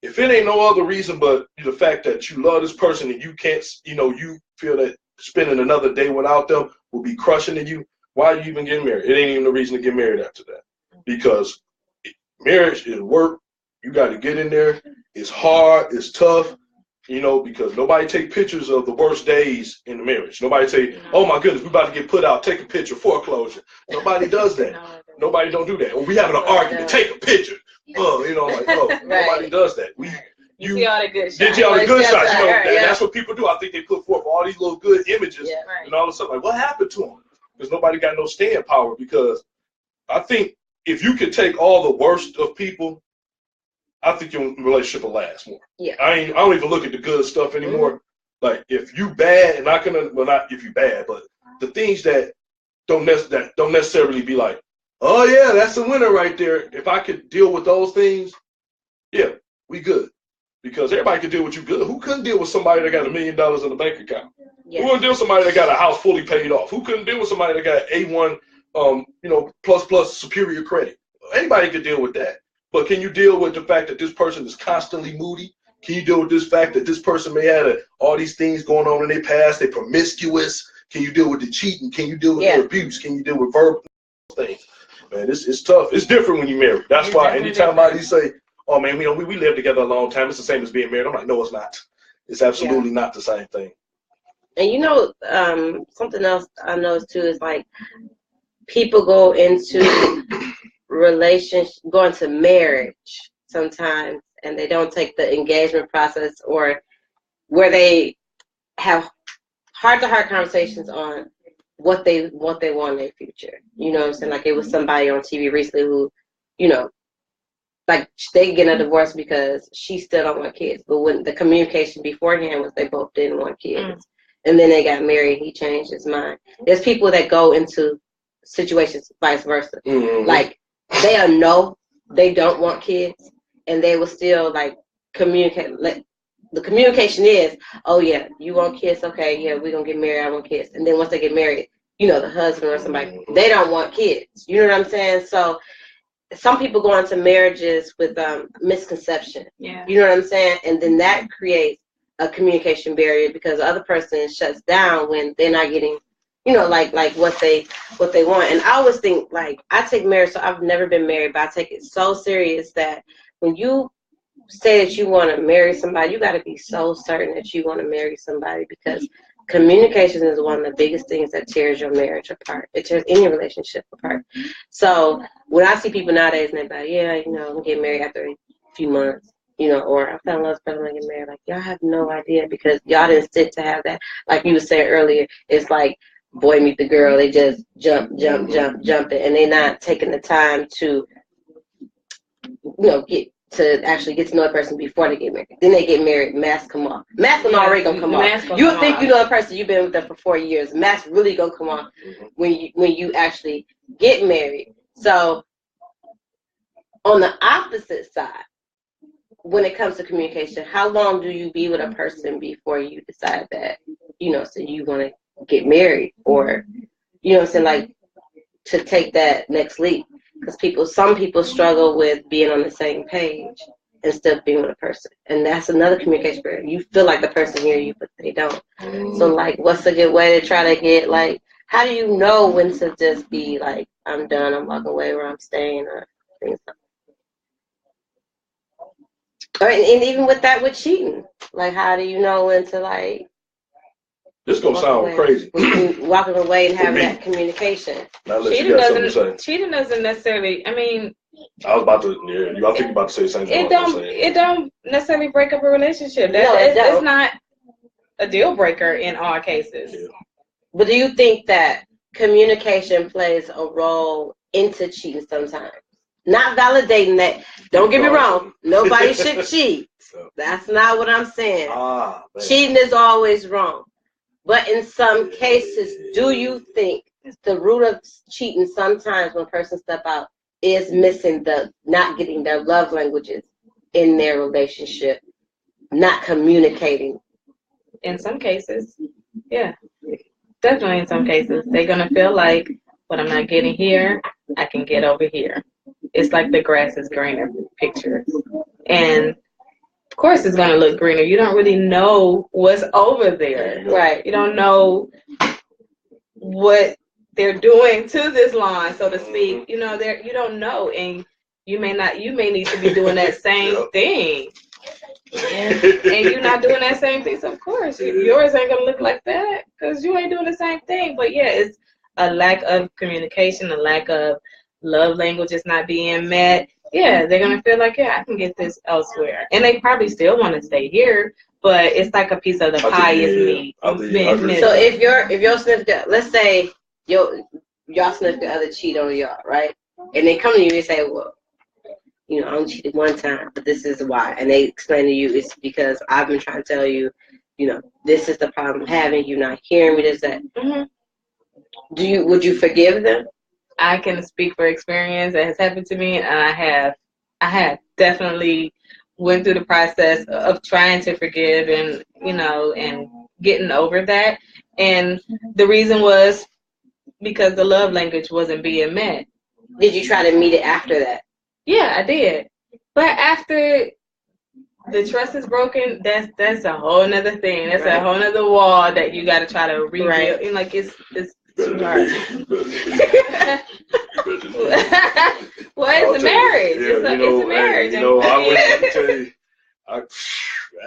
If it ain't no other reason but the fact that you love this person and you can't, you feel that spending another day without them will be crushing to you, why are you even getting married? It ain't even a reason to get married after that. Because marriage is work. You got to get in there. It's hard. It's tough. Because nobody take pictures of the worst days in the marriage. Nobody say, oh my goodness, we're about to get put out, take a picture, foreclosure. Nobody does that. Nobody don't do that. Or we having an argument, take a picture. Nobody does that. You see all the good shots. Get you all the good shots. That's what people do. I think they put forth all these little good images, and all of a sudden, like, what happened to them? Because nobody got no staying power. Because I think if you could take all the worst of people, I think your relationship will last more. Yeah. I don't even look at the good stuff anymore. Mm-hmm. Like if you bad, not if you bad, but the things that don't necessarily be like, oh yeah, that's a winner right there. If I could deal with those things, yeah, we good. Because everybody could deal with you good. Who couldn't deal with somebody that got $1 million in the bank account? Yeah. Who couldn't deal with somebody that got a house fully paid off? Who couldn't deal with somebody that got A1, plus superior credit? Anybody could deal with that. But can you deal with the fact that this person is constantly moody? Can you deal with this fact that this person may have all these things going on in their past? They're promiscuous. Can you deal with the cheating? Can you deal with the abuse? Can you deal with verbal things? Man, it's tough. It's different when you marry. That's why anytime somebody say, oh man, we lived together a long time, it's the same as being married. I'm like, no, it's not. It's absolutely not the same thing. And something else I noticed too is like people go into go into marriage sometimes and they don't take the engagement process, or where they have heart-to-heart conversations on what they want in their future. You know what I'm saying? Like it was somebody on TV recently who, like they get a divorce because she still don't want kids. But when the communication beforehand was they both didn't want kids. And then they got married, he changed his mind. There's people that go into situations vice versa. Mm-hmm. Like they'll know they don't want kids and they will still like communicate. Like, the communication is, oh yeah, you want kids? Okay, yeah, we're gonna get married, I want kids. And then once they get married, the husband or somebody, they don't want kids. You know what I'm saying? So some people go into marriages with misconception. Yeah. You know what I'm saying? And then that creates a communication barrier because the other person shuts down when they're not getting, like what they want. And I always think, like, I take marriage, so I've never been married, but I take it so serious that when you say that you want to marry somebody, you got to be so certain that you want to marry somebody, because communication is one of the biggest things that tears your marriage apart. It tears any relationship apart. So when I see people nowadays and they're like, yeah, I'm going to get married after a few months, or I fell in love with person, I'm going to get married. Like, y'all have no idea because y'all didn't sit to have that. Like you were saying earlier, it's like boy meet the girl. They just jump it. And they're not taking the time to, actually get to know a person before they get married. Then they get married, mask come off. Mask them already gonna come off. You think you know a person, you've been with them for 4 years, mask really gonna come off when you actually get married. So on the opposite side, when it comes to communication, how long do you be with a person before you decide that, so you wanna get married, or like to take that next leap? Because some people struggle with being on the same page instead of being with a person. And that's another communication barrier. You feel like the person hears you, but they don't. So, like, what's a good way to try to get, like, how do you know when to just be like, I'm done, I'm walking away, or I'm staying, or things like that? Or, and even with that, with cheating, like, how do you know when to, like, this gonna sound crazy. Walking away and having that communication. Cheating doesn't necessarily, I mean, I was about to, yeah, I think you're about to say the same thing. It don't necessarily break up a relationship. It's not a deal breaker in all cases. Yeah. But do you think that communication plays a role into cheating sometimes? Not validating that. Don't get me wrong. Nobody should cheat. That's not what I'm saying. Cheating is always wrong. But in some cases, do you think the root of cheating sometimes when a person step out is missing not getting their love languages in their relationship, not communicating? In some cases, yeah. Definitely in some cases. They're going to feel like what I'm not getting here, I can get over here. It's like the grass is greener picture. And of course it's going to look greener. You don't really know what's over there. Right. You don't know what they're doing to this lawn, so to speak. You know, you don't know, and you may need to be doing that same thing. And you're not doing that same thing, so of course yours ain't gonna look like that because you ain't doing the same thing. But yeah, it's a lack of communication, a lack of love languages not being met. Yeah, they're gonna feel like, yeah, I can get this elsewhere, and they probably still want to stay here, but it's like a piece of the pie is me. So if your significant, let's say y'all significant other cheat on y'all, right? And they come to you and say, well, you know, I only cheated one time, but this is why. And they explain to you it's because I've been trying to tell you, you know, this is the problem I'm having. You're not hearing me. This, that. Mm-hmm. Would you forgive them? I can speak for experience that has happened to me, and I have definitely went through the process of trying to forgive and, you know, and getting over that. And the reason was because the love language wasn't being met. Did you try to meet it after that? Yeah, I did. But after the trust is broken, that's a whole nother thing. That's a whole nother wall that you got to try to rebuild. Right. And like it's too hard. Well, it's a marriage. Yeah, it's a marriage. You know, I wouldn't tell you. I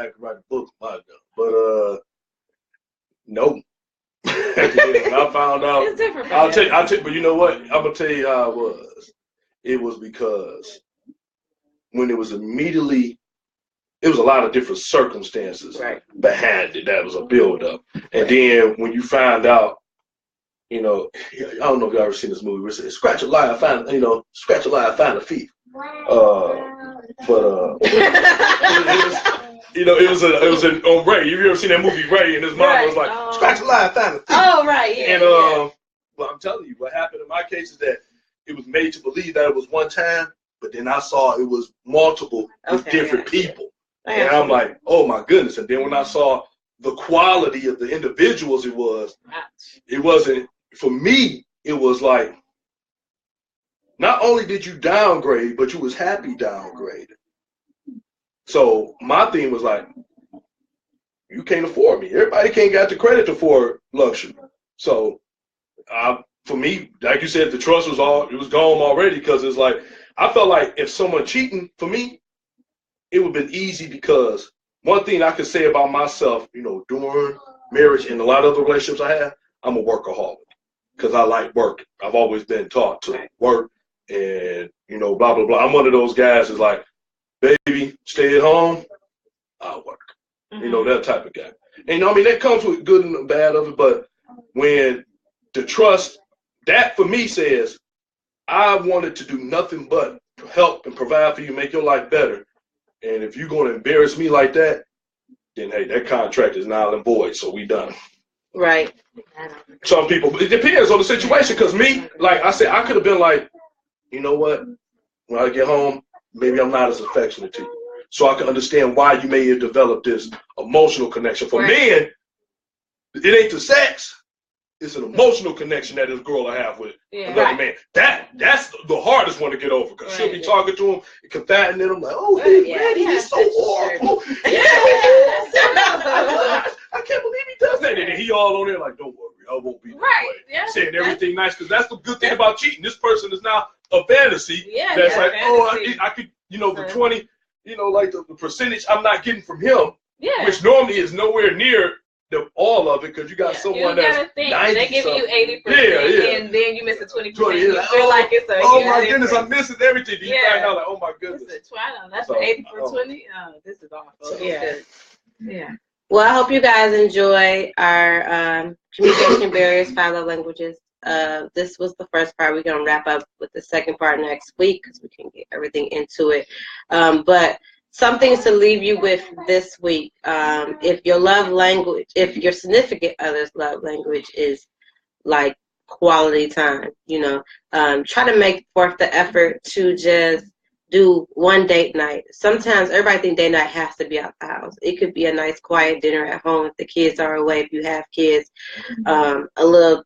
act like a book, but no. I found out. It's different. I'll tell you, but you know what? I'm gonna tell you how it was. It was because when it was immediately, it was a lot of different circumstances behind it. That was a build up, and then when you find out, you know, I don't know if y'all ever seen this movie. Where it says, "Scratch a liar, find a thief." It was on Ray. You ever seen that movie Ray? And his mom was like, "Scratch a liar, find a thief." Oh, right, yeah. And well, I'm telling you, what happened in my case is that it was made to believe that it was one time, but then I saw it was multiple with different people, and I'm like, oh my goodness. And then when I saw the quality of the individuals, it wasn't for me. It was like, not only did you downgrade, but you was happy downgraded. So my thing was like, you can't afford me. Everybody can't got the credit to afford luxury. So for me, like you said, the trust was gone already, because it's like, I felt like if someone cheating for me, it would have been easy, because one thing I could say about myself, you know, during marriage and a lot of other relationships I have, I'm a workaholic because I like work. I've always been taught to work and, you know, blah, blah, blah. I'm one of those guys that's like, baby, stay at home, I'll work. Mm-hmm. You know, that type of guy. And, you know, I mean, that comes with good and bad of it, but when the trust, that for me says, I wanted to do nothing but help and provide for you, make your life better. And if you're going to embarrass me like that, then, hey, that contract is null and void, so we done. Right. Some people, it depends on the situation, because me, like I said, I could have been like, you know what, when I get home, maybe I'm not as affectionate to you. So I can understand why you may have developed this emotional connection. For men, it ain't the sex. It's an emotional connection that this girl will have with another man. That's the hardest one to get over, because she'll be talking to him, confiding in him, like, oh, he's ready, he's so horrible. I can't believe he does that. And he all on there like, don't worry, I won't be that Right. way. Yeah. Saying everything nice, because that's the good thing about cheating. This person is now a fantasy. Yeah. That's like, fantasy. I could, you know, the 20, you know, like the percentage I'm not getting from him, Yeah. which normally is nowhere near all of it, because you got someone that's 90. They give you 80%, and then you miss the 20%. You Like, feel like it's a oh my goodness, I'm missing everything. You find out like, oh my goodness. That's the 80 for 20. Oh, this is awful. Yeah. Well, I hope you guys enjoy our communication barriers, 5 love languages. This was the first part. We're gonna wrap up with the second part next week because we can get everything into it. But some things to leave you with this week. If your love language, if your significant other's love language is like quality time, you know, try to make forth the effort to just do one date night. Sometimes everybody thinks date night has to be out the house. It could be a nice quiet dinner at home if the kids are away, if you have kids, a little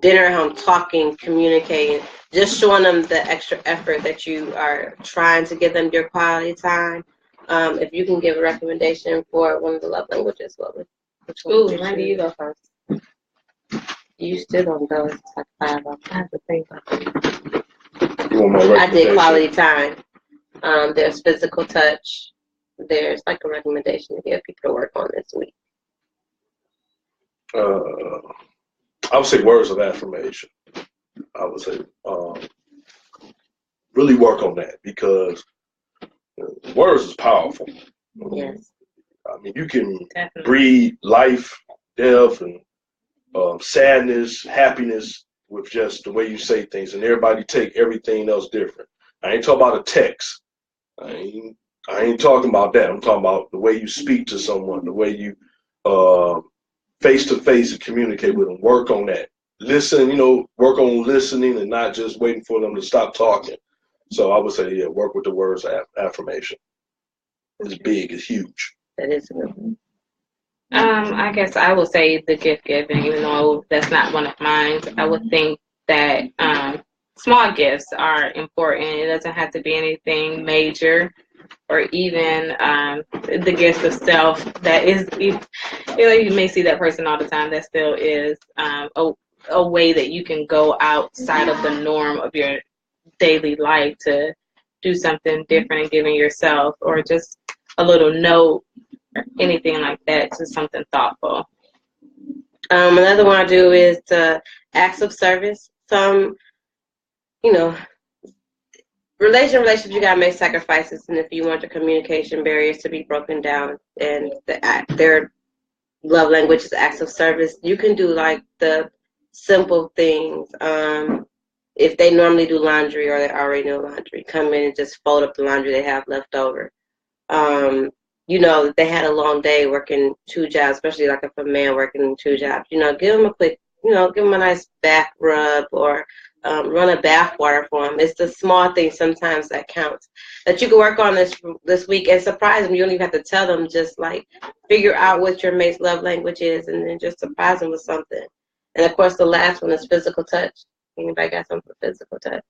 dinner at home, talking, communicating, just showing them the extra effort that you are trying to give them your quality time. If you can give a recommendation for one of the love languages, what would? Ooh, Randy, you go first. You still don't go. It's like 5 of them. I have to think about it. I did quality time. There's physical touch. There's like a recommendation to give people to work on this week. I would say words of affirmation. I would say really work on that, because words is powerful. Yes. I mean, you can breathe life, death, and sadness, happiness with just the way you say things, and everybody take everything else different. I ain't talking about a text. I ain't talking about that. I'm talking about the way you speak to someone, the way you face-to-face and communicate with them. Work on that. Listen, you know, work on listening and not just waiting for them to stop talking. So I would say, yeah, work with the words of affirmation. It's big, it's huge. That is a good one. I guess I would say the gift giving, even though that's not one of mine. I would think that small gifts are important. It doesn't have to be anything major, or even the gifts of self. That is, you may see that person all the time. That still is a way that you can go outside of the norm of your daily life to do something different and giving yourself, or just a little note, or anything like that, to something thoughtful. Another one I do is acts of service. Some, you know, relationships, you gotta make sacrifices, and if you want the communication barriers to be broken down and their love language is acts of service, you can do like the simple things. If they normally do laundry or they already know laundry, come in and just fold up the laundry they have left over. You know, they had a long day working 2 jobs, especially like if a man working 2 jobs, you know, give them a quick, you know, give them a nice back rub, or run a bath water for them. It's the small things sometimes that counts, that you can work on this week and surprise them. You don't even have to tell them, just like figure out what your mate's love language is and then just surprise them with something. And of course, the last one is physical touch. Anybody got something for physical touch?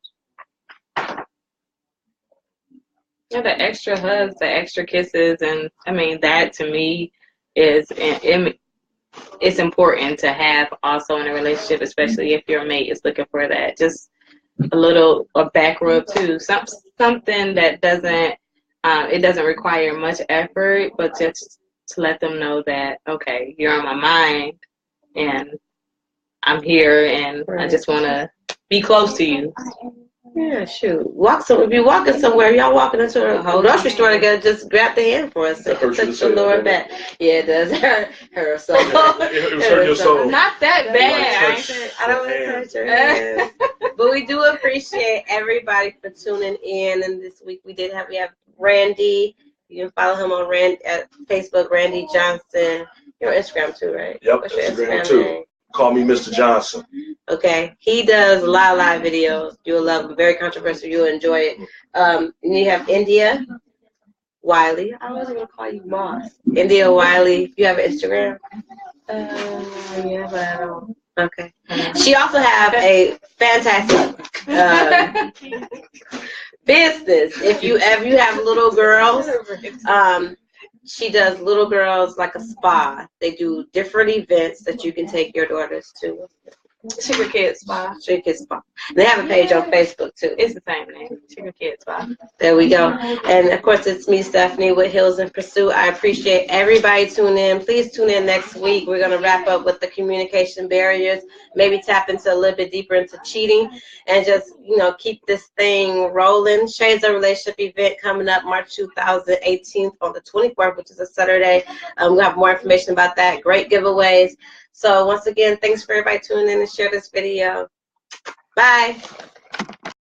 Yeah, the extra hugs, the extra kisses, and I mean, that to me is it's important to have also in a relationship, especially if your mate is looking for that. Just a back rub too, something that doesn't require much effort, but just to let them know that, okay, you're on my mind and I'm here, and I just want to be close to you. Yeah, shoot. If you're walking somewhere, y'all walking into a grocery store together, just grab the hand for us. It can touch the lower back. Yeah, it does hurt so. It hurt your soul. Not that bad. I don't want to touch your hand. But we do appreciate everybody for tuning in. And this week we have Randy. You can follow him on at Facebook, Randy Johnson. You're on Instagram too, right? Yep, what's your Instagram too. Name? Call me Mr. Johnson. Okay, he does live videos. You'll love him. Very controversial. You'll enjoy it. And you have India Wiley. I wasn't gonna call you Moss. India Wiley. You have an Instagram? Yeah, but I don't. Okay. She also have a fantastic business. If you have little girls, she does little girls like a spa. They do different events that you can take your daughters to. Sugar Kids Spa. Sugar Kids Spa. They have a page on Facebook too. It's the same name, Sugar Kids Spa. There we go. And of course, it's me, Stephanie, with Heels in Pursuit. I appreciate everybody tuning in. Please tune in next week. We're going to wrap up with the communication barriers, maybe tap into a little bit deeper into cheating, and just, you know, keep this thing rolling. Shades of Relationship event coming up March 2018 on the 24th, which is a Saturday. We'll have more information about that. Great giveaways. So once again, thanks for everybody tuning in and share this video. Bye.